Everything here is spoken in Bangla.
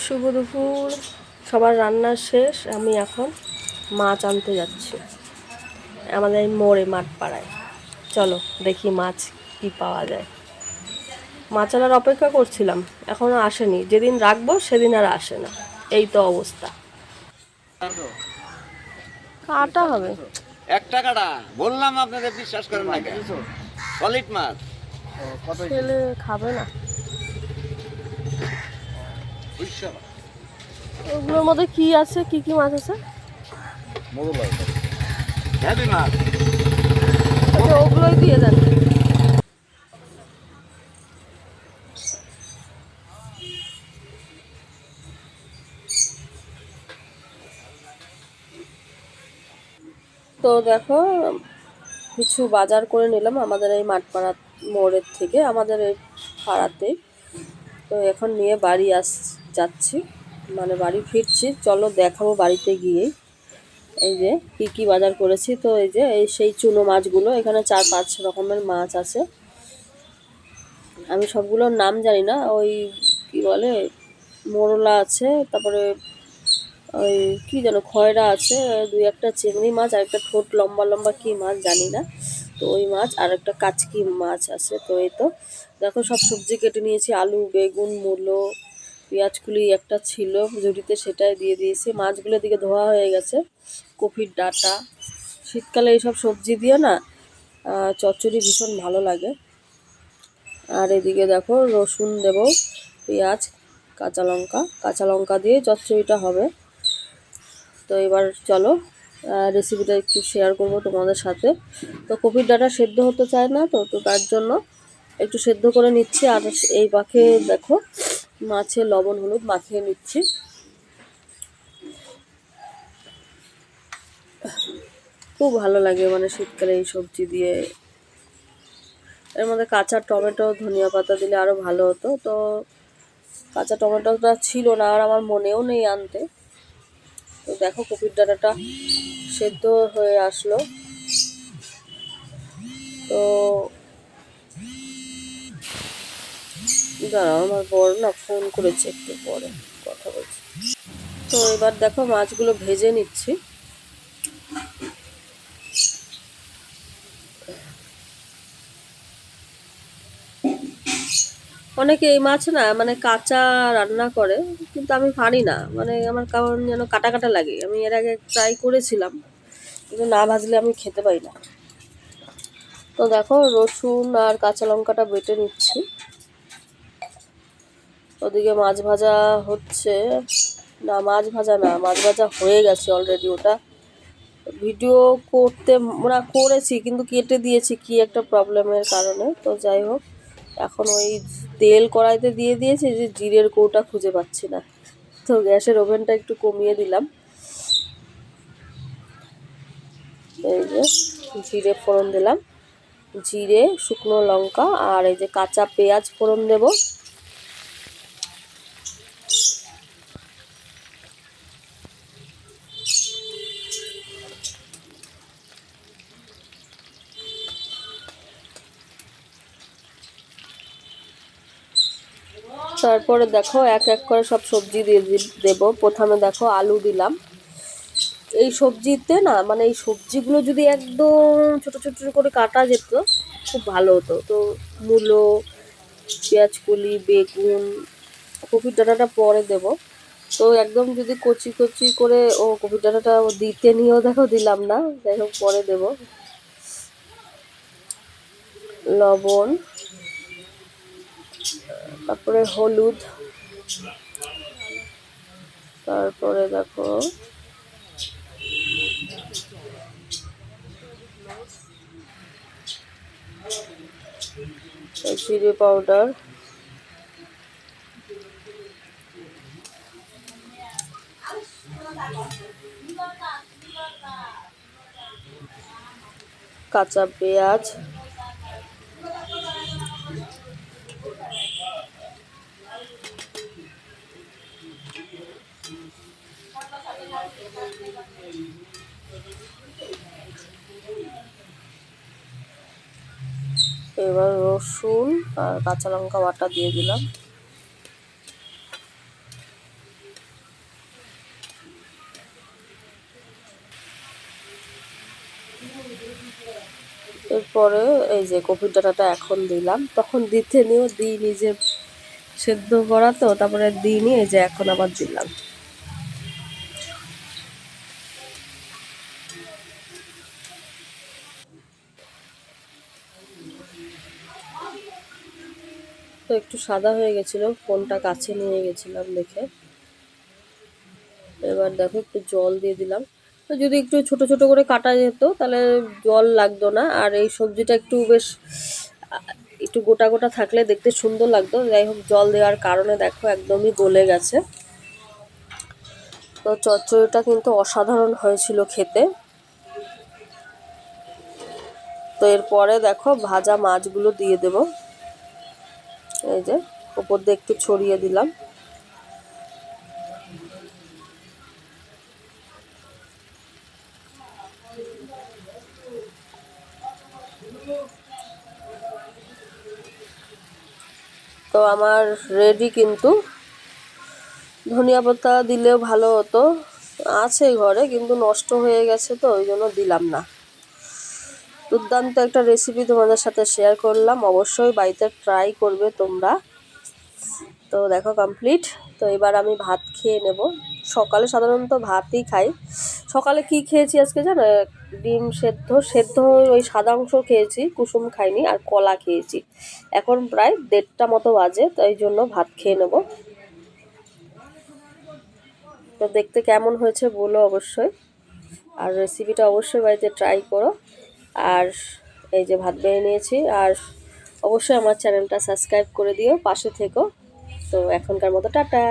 শুভ দুপুর। সবার রান্না শেষ, আমি এখন মাছ আনতে যাচ্ছি আমাদের মোড়ে মাঠপাড়ায়। চলো দেখি মাছ কি পাওয়া যায়। মাছ আনার অপেক্ষা করছিলাম, এখনও আসেনি। যেদিন রাখবো সেদিন আর আসে না, এই তো অবস্থা। কাটা হবে 1 টাকাটা বললাম, আপনাদের বিশ্বাস করেন না কেন? সলিড মাছ ছেলে খাবে না। ওগুলোর মধ্যে কি আছে, কি কি মাছ আছে? হেভি মাছ। আচ্ছা, ওগুলোই দিয়ে দেন। তো দেখো, কিছু বাজার করে নিলাম আমাদের এই মাঠপাড়া মোড়ের থেকে, আমাদের এই পাড়াতে। তো এখন নিয়ে বাড়ি যাচ্ছি, মানে বাড়ি ফিরছি। চলো দেখাবো বাড়িতে গিয়েই এই যে কী কী বাজার করেছি। তো এই যে সেই চুনো মাছগুলো, এখানে 4-5 রকমের মাছ আছে। আমি সবগুলোর নাম জানি না। ওই কি বলে, মোরলা আছে, তারপরে ওই কি যেন খয়রা আছে, 2-1টা চিংড়ি মাছ, আর একটা ঠোঁট লম্বা লম্বা কি মাছ জানি না। তো ওই মাছ আর একটা কাচকি মাছ আছে। তো এই তো দেখো, সব সবজি কেটে নিয়েছি। আলু, বেগুন, মূলো, পেঁয়াজকুলি একটা ছিল ঝুড়িতে, সেটাই দিয়ে দিয়েছি। মাছগুলো দিকে ধোয়া হয়ে গেছে। কপির ডাঁটা, শীতকালে এইসব সবজি দিয়ে না চচ্চড়ি ভীষণ ভালো লাগে। আর এদিকে দেখো রসুন দেব, পেঁয়াজ, কাঁচা লঙ্কা দিয়ে চচ্চড়িটা হবে। তো এবার চলো রেসিপিটা একটু শেয়ার করব তোমাদের সাথে। তো কপির ডাঁটা সেদ্ধ হতে চায় না, তো তো তার জন্য একটু সেদ্ধ করে নিচ্ছি। আর এই পাখে দেখো মাছে লবণ হলুদ মাখিয়ে নিচ্ছি। খুব ভালো লাগে, মানে শীতকালে এই সবজি দিয়ে। এর মধ্যে কাঁচা টমেটো, ধনিয়া পাতা দিলে আরও ভালো হতো। তো কাঁচা টমেটোটা ছিল না, আর আমার মনেও নেই আনতে। তো দেখো কপির ডাঁটাটা সেদ্ধ হয়ে আসলো। তো দাঁড়াও, আমার বর না ফোন করেছে, একটু পরে কথা বলছি। তো এবার দেখো মাছগুলো ভেজে নিচ্ছি। অনেকে এই মাছ না মানে কাঁচা রান্না করে, কিন্তু আমি পারি না। মানে আমার কেমন যেন কাটা কাটা লাগে। আমি এর আগে ট্রাই করেছিলাম, কিন্তু না ভাজলে আমি খেতে পারি না। তো দেখো রসুন আর কাঁচা লঙ্কাটা বেটে নিচ্ছি। ওদিকে মাছ ভাজা হচ্ছে। না, মাছ ভাজা হয়ে গেছে অলরেডি। ওটা ভিডিও করতে করেছি, কিন্তু কেটে দিয়েছি কি একটা প্রবলেমের কারণে। তো যাই হোক, এখন ওই তেল কড়াইতে দিয়ে দিয়েছি, যে জিরের কৌটা খুঁজে পাচ্ছি না। তো গ্যাসের ওভেনটা একটু কমিয়ে দিলাম। এই যে জিরে ফোড়ন দিলাম, জিরে, শুকনো লঙ্কা, আর এই যে কাঁচা পেঁয়াজ ফোড়ন দেব। তারপরে দেখো এক এক করে সব সবজি দিয়ে দেবো। প্রথমে দেখো আলু দিলাম। এই সবজিতে না, মানে এই সবজিগুলো যদি একদম ছোট ছোট করে কাটা যেত খুব ভালো হতো। তো মূলো, পেঁয়াজকলি, বেগুন, কপির ডাঁটাটা পরে দেব। তো একদম যদি কচি কচি করে, কপির ডাঁটাটা দিতে নিয়েও দেখো দিলাম না, যাই হোক পরে দেব। লবণ, তারপরে হলুদ, তারপরে দেখো জিরে পাউডার, কাঁচা পেঁয়াজ, এবার রসুন আর কাঁচা লঙ্কা বাটা দিয়ে দিলাম। এরপরে এই যে কপির ডাঁটাটা এখন দিলাম, তখন দিতে নিয়েও দিই নিজে সেদ্ধ করা তো, তারপরে দিইনি, এই যে এখন আবার দিলাম। তো একটু সাদা হয়ে গেছিলো, ফোনটা কাছে নিয়ে গেছিলাম দেখে। এবার দেখো একটু জল দিয়ে দিলাম। তো যদি একটু ছোট ছোট করে কাটা যেত তাহলে জল লাগতো না, আর এই সবজিটা একটু বেশ একটু গোটা গোটা থাকলে দেখতে সুন্দর লাগতো। যাই হোক, জল দেওয়ার কারণে দেখো একদমই গলে গেছে। তো চচ্চড়িটা কিন্তু অসাধারণ হয়েছিল খেতে। তো এরপরে দেখো ভাজা মাছগুলো দিয়ে দেব, এই যে উপর দিয়ে একটু ছড়িয়ে দিলাম। তো আমার রেডি, কিন্তু ধনিয়া পাতা দিলেও ভালো হতো, আছে ঘরে কিন্তু নষ্ট হয়ে গেছে, তো ওই জন্য দিলাম না। দুর্দান্ত একটা রেসিপি তোমাদের সাথে শেয়ার করলাম, অবশ্যই বাড়িতে ট্রাই করবে তোমরা। তো দেখো কমপ্লিট। তো এবার আমি ভাত খেয়ে নেব। সকালে সাধারণত ভাতই খাই। সকালে কি খেয়েছি আজকে জানো? ডিম সেদ্ধ, ওই সাদা অংশ খেয়েছি, কুসুম খাইনি, আর কলা খেয়েছি। এখন প্রায় 1:30টা মতো বাজে, তো এই জন্য ভাত খেয়ে নেব। তো দেখতে কেমন হয়েছে বলো অবশ্যই, আর রেসিপিটা অবশ্যই বাড়িতে ট্রাই করো। আর এই যে ভাত বেড়ে নিয়েছি, আর অবশ্যই আমার চ্যানেলটা সাবস্ক্রাইব করে দিও, পাশে থেকো। তো এখনকার মতো টাটা।